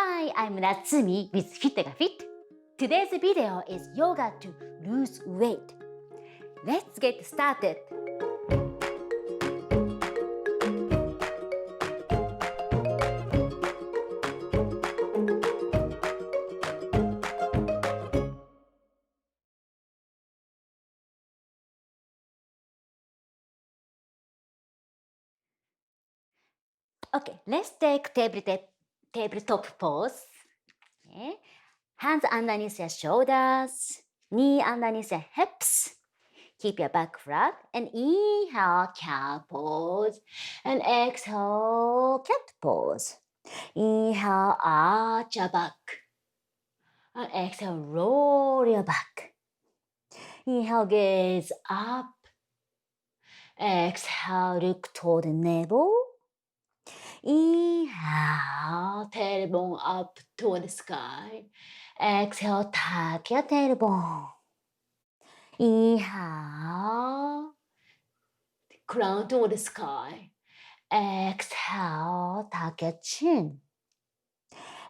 Hi, I'm Natsumi with fitYOGAfit. Today's video is yoga to lose weight. Let's get started. Okay, let's take tabletop pose. Okay. Hands underneath your shoulders, knee underneath your hips. Keep your back flat and inhale, cat pose. And exhale, cat pose. Inhale, arch your back. And exhale, roll your back. Inhale, gaze up. Exhale, look toward the navel. Inhale, tailbone up toward the sky. Exhale, tuck your tailbone. Inhale, crown toward the sky. Exhale, tuck your chin.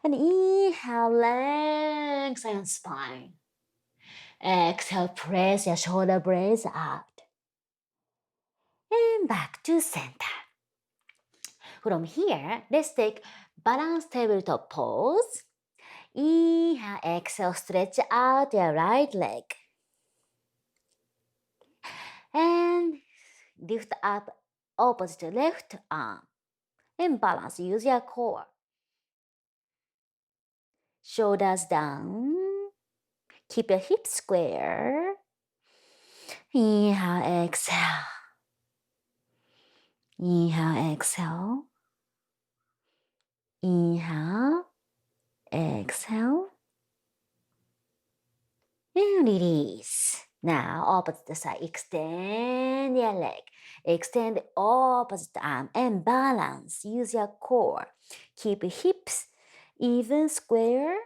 And inhale, lengthen your spine. Exhale, press your shoulder blades out. And back to center. From here, let's take balanced tabletop pose. Inhale, exhale, stretch out your right leg. And lift up opposite left arm. And balance, use your core. Shoulders down. Keep your hips square. Inhale, exhale. Inhale, exhale. Inhale, exhale. And release. Now, opposite side, extend your leg. Extend the opposite arm and balance. Use your core. Keep hips even square.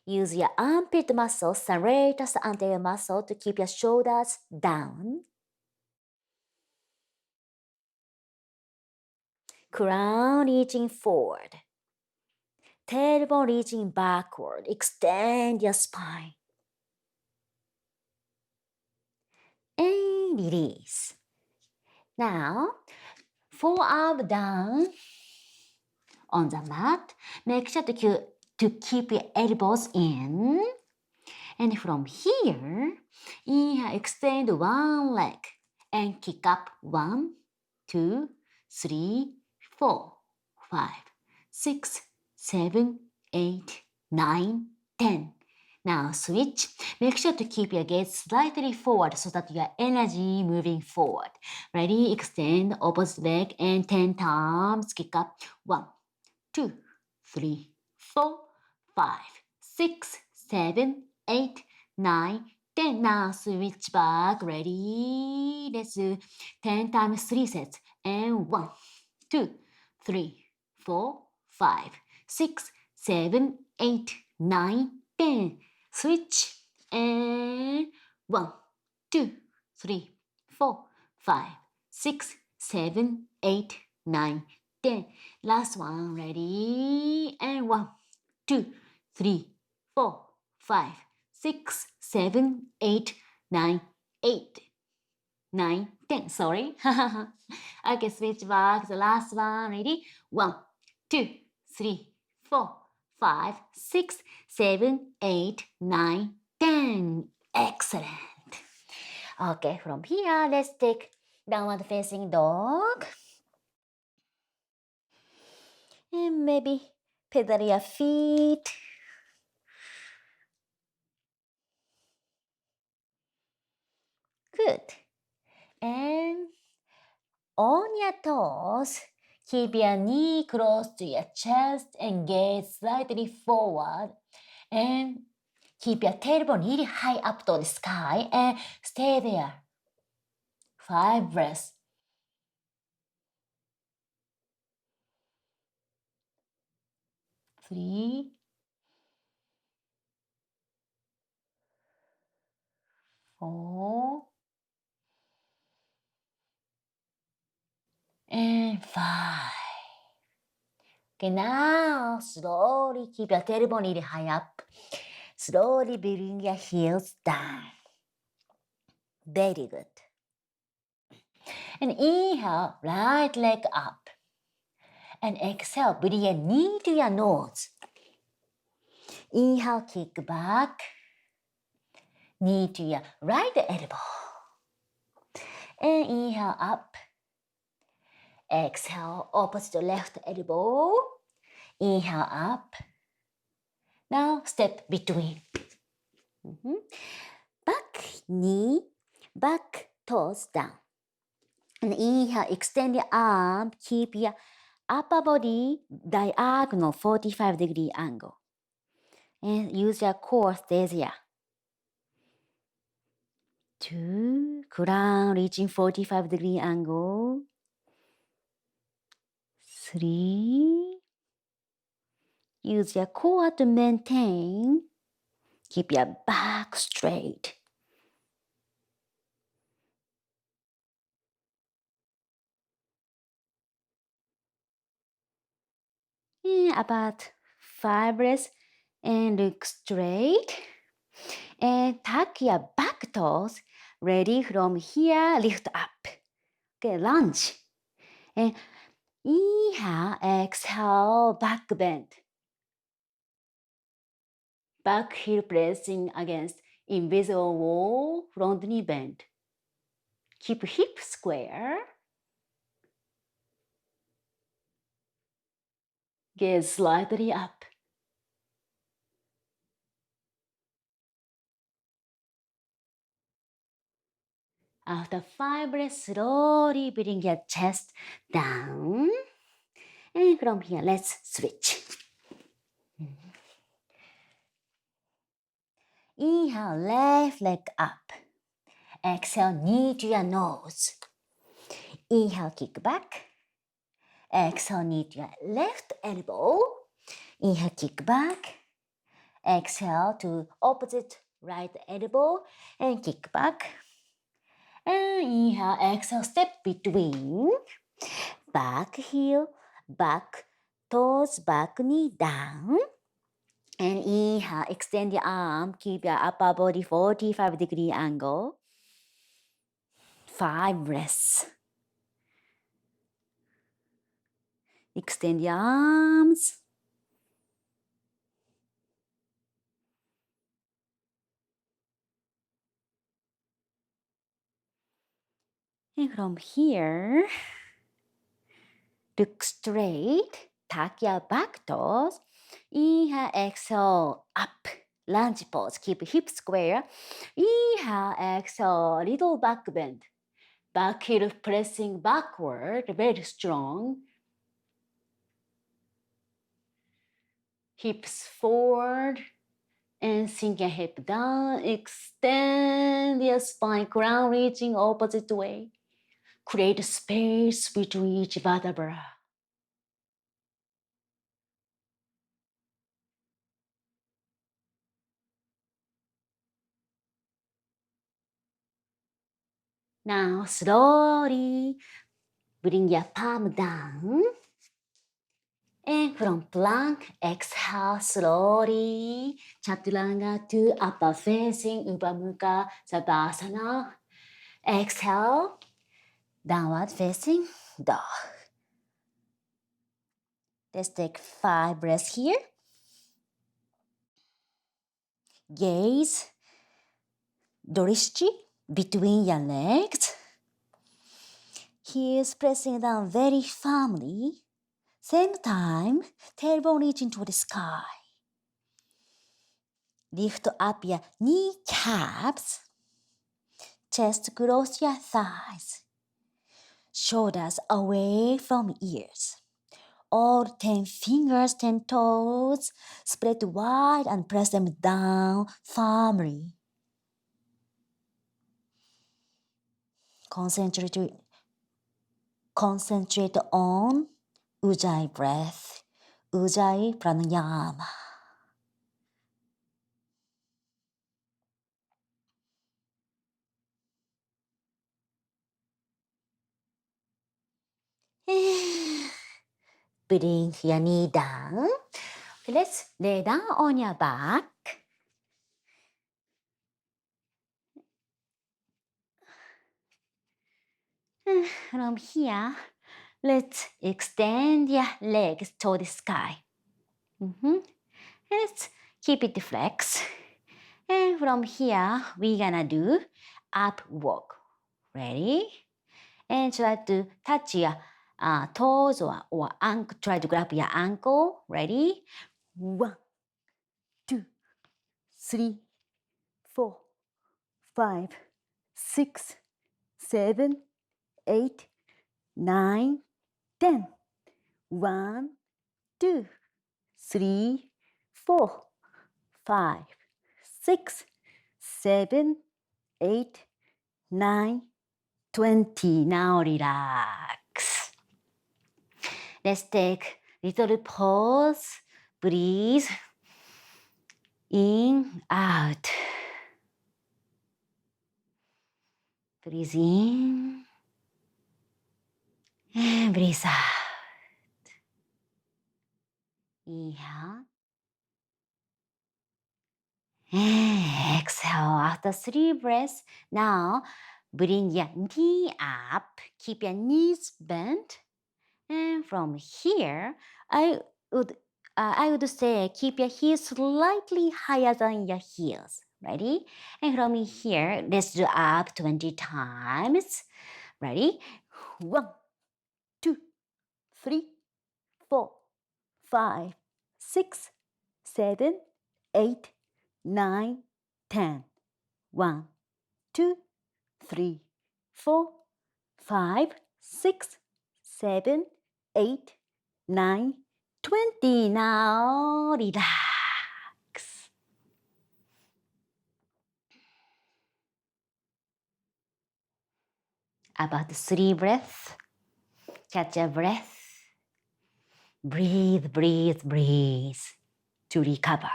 Use your armpit muscle, serratus anterior muscle to keep your shoulders down. Crown reaching forward. Tailbone reaching backward. Extend your spine. And release. Now, forearm down on the mat. Make sure to keep your elbows in. And from here, inhale, extend one leg and kick up 1, 2, 3, 4, 5, 6, 7, 8, 9, 10. Now switch. Make sure to keep your gaze slightly forward so that your energy moving forward. Ready? Extend opposite leg and 10 times. Kick up 1, 2, 3, 4, 5, 6, 7, 8, 9, 10. Now switch back. Ready? Let's do 10 times 3 sets. And 1, 2, 3, 4, 5, 6, 7, 8, 9, 10. Switch. And 1, 2, 3, 4, 5, 6, 7, 8, 9, 10. Last one. Ready? And 1, 2, 3, 4, 5, 6, 7, 8, 9, 8, 9, 10. Sorry. Okay, switch back. The last one. Ready? 1, 2, 3, 4, 5, 6, 7, 8, 9, 10. Excellent. Okay, from here, let's take downward facing dog. And maybe pedal your feet. Good. And on your toes, keep your knee close to your chest and gaze slightly forward. And keep your tailbone really high up to the sky and stay there. 5 breaths. 3, 4, and 5. Okay, now slowly keep your tailbone really high up. Slowly bring your heels down. Very good. And inhale, right leg up. And exhale, bring your knee to your nose. Inhale, kick back. Knee to your right elbow. And inhale up. Exhale, opposite left elbow. Inhale up. Now step between. Back knee, back toes down. And inhale, extend your arm, keep your upper body diagonal 45-degree angle. And use your core stays here. 2, crown reaching 45-degree angle. 3, use your core to maintain. Keep your back straight. And about 5 breaths and look straight. And tuck your back toes. Ready from here, lift up. Okay, lunge. And inhale, exhale, back bend. Back heel pressing against invisible wall, front knee bend. Keep hip square. Gaze slightly up. After 5 breaths, slowly bring your chest down. And from here, let's switch. Inhale, left leg up. Exhale, knee to your nose. Inhale, kick back. Exhale, knee to your left elbow. Inhale, kick back. Exhale to opposite right elbow and kick back. And inhale, exhale, step between. Back heel, back toes, back knee down. And inhale, extend your arm, keep your upper body 45-degree angle. 5 breaths. Extend your arms. And from here, look straight, tuck your back toes. Inhale, exhale, up. Lunge pose, keep hip square. Inhale, exhale, little back bend. Back heel pressing backward, very strong. Hips forward and sink your hip down. Extend your spine, crown reaching opposite way. Create space between each vertebra. Now slowly bring your palm down. And from plank, exhale slowly. Chaturanga to upper facing Ubha Mukha Savasana. Exhale, downward facing dog. Let's take 5 breaths here. Gaze, Dorishchi between your legs. Heels pressing down very firmly. Same time, tailbone reaching to the sky. Lift up your kneecaps. Chest close your thighs. Shoulders away from ears. All 10 fingers, 10 toes, spread wide and press them down firmly. Concentrate on Ujjayi breath, Ujjayi pranayama. Bring your knee down. Okay, let's lay down on your back. From here, let's extend your legs toward the sky. Let's keep it flex. And from here, we're gonna do up walk. Ready? And try to touch your toes or ankle. Try to grab your ankle. Ready? 1, 2, 3, 4, 5, 6, 7, 8, 9, 10. 1, 2, 3, 4, 5, 6, 7, 8, 9, 20. Now relax. Let's take little pause. Breathe. In, out. Breathe in. And breathe out. Inhale. And exhale after 3 breaths. Now, bring your knee up. Keep your knees bent. And from here, I would say keep your heels slightly higher than your heels. Ready? And from here, let's do up 20 times. Ready? 1, 2, 3, 4, 5, 6, 7, 8, 9, 10. 1, 2, 3, 4, 5, 6, 7, 8, 9, 20. Now relax. About 3 breaths. Catch a breath. Breathe, breathe, breathe to recover.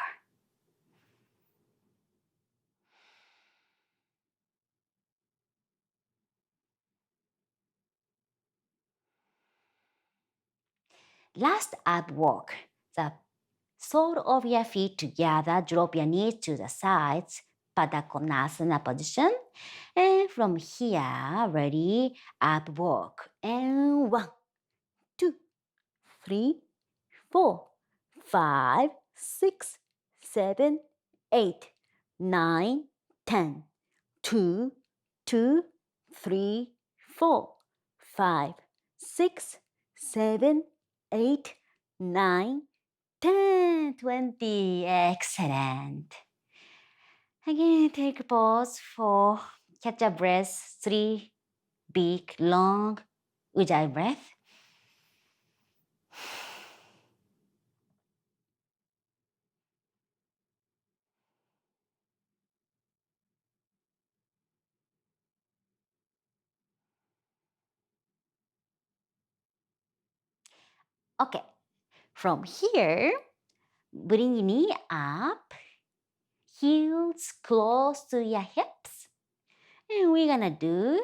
Last up walk. The sole of your feet together. Drop your knees to the sides. Pada Konasana position. And from here, ready, up walk. And 1, 2, 3, 4, 5, 6, 7, 8, 9, 10. 2, 2, 3, 4, 5, 6, 7, 8, 9, 10, 20. Excellent. Again, take a pause for catch a breath. 3 big, long ujjayi breath. Okay, from here, bring knee up, heels close to your hips. And we're gonna do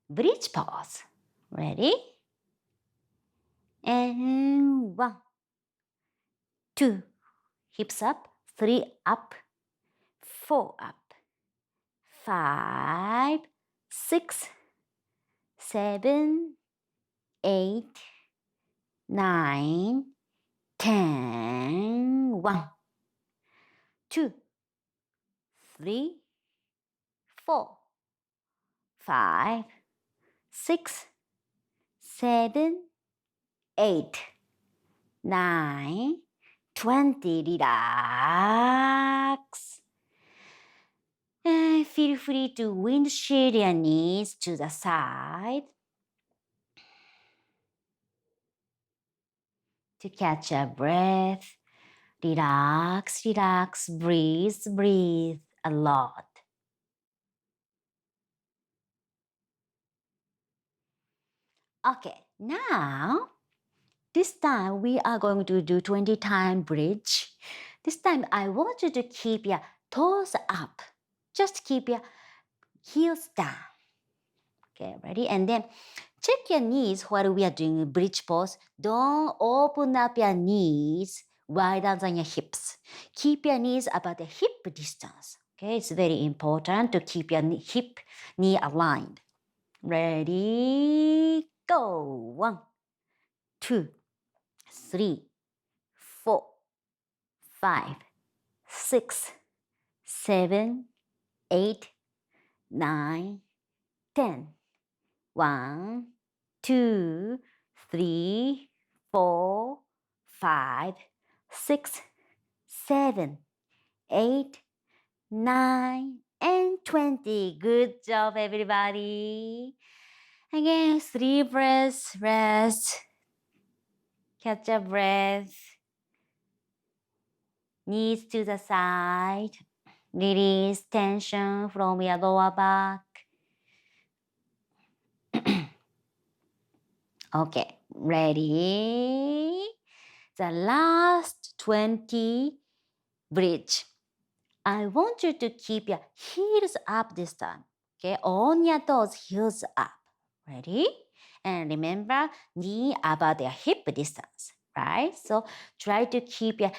bridge pose. Ready? And 1, 2, hips up, 3 up, 4 up, 5, 6, 7, 8, 9, 10. 1, 2, 3, 4, 5, 6, 7, 8, 9, 20. Relax. And feel free to windshield your knees to the side to catch a breath. Relax, relax, breathe, breathe a lot. Okay, now this time we are going to do 20 time bridge. This time I want you to keep your toes up. Just keep your heels down. Okay, ready? And then check your knees while we are doing bridge pose. Don't open up your knees wider than your hips. Keep your knees about the hip distance. Okay, it's very important to keep your hip knee aligned. Ready, go. 1, 2, 3, 4, 5, 6, 7, 8, 9, 10. 1, 2, 3, 4, 5, 6, 7, 8, 9, and 20. Good job, everybody. Again, 3 breaths, rest. Catch a breath. Knees to the side. Release tension from your lower back. Okay, ready? The last 20 bridge. I want you to keep your heels up this time. Okay, on your toes, heels up. Ready? And remember, knee about your hip distance, right? So try to keep your,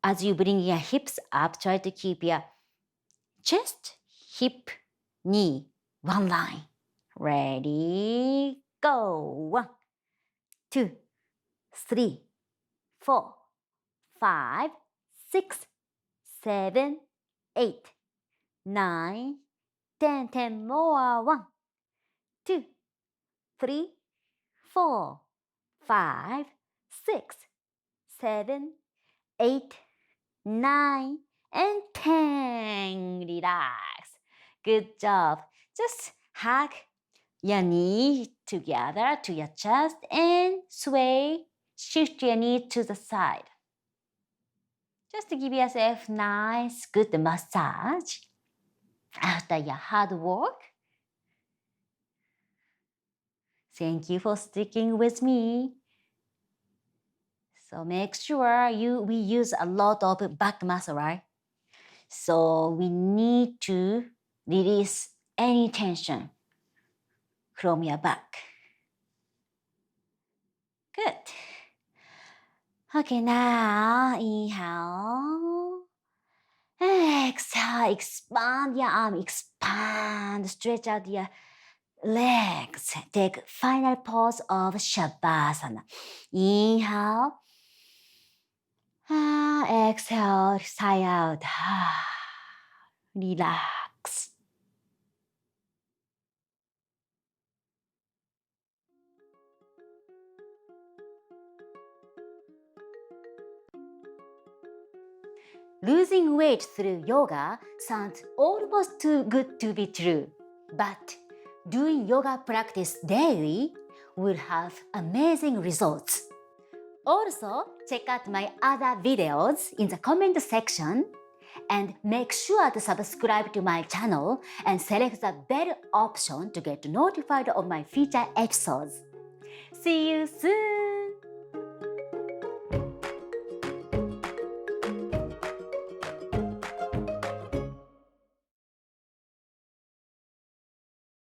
as you bring your hips up, try to keep your chest, hip, knee, one line. Ready? Go. 1, 2, 3, 4, 5, 6, 7, 8, 9, 10. 10 more. 1, 2, 3, 4, 5, 6, 7, 8, 9, and 10. Relax. Good job. Just hug your knee together to your chest and sway. Shift your knee to the side. Just to give yourself nice, good massage after your hard work. Thank you for sticking with me. So make sure we use a lot of back muscle, right? So we need to release any tension from your back. Good. Okay, now inhale. Exhale, expand your arm, expand, stretch out your legs. Take final pose of Shavasana. Inhale. Exhale, sigh out. Relax. Losing weight through yoga sounds almost too good to be true. But doing yoga practice daily will have amazing results. Also, check out my other videos in the comment section and make sure to subscribe to my channel and select the bell option to get notified of my future episodes. See you soon!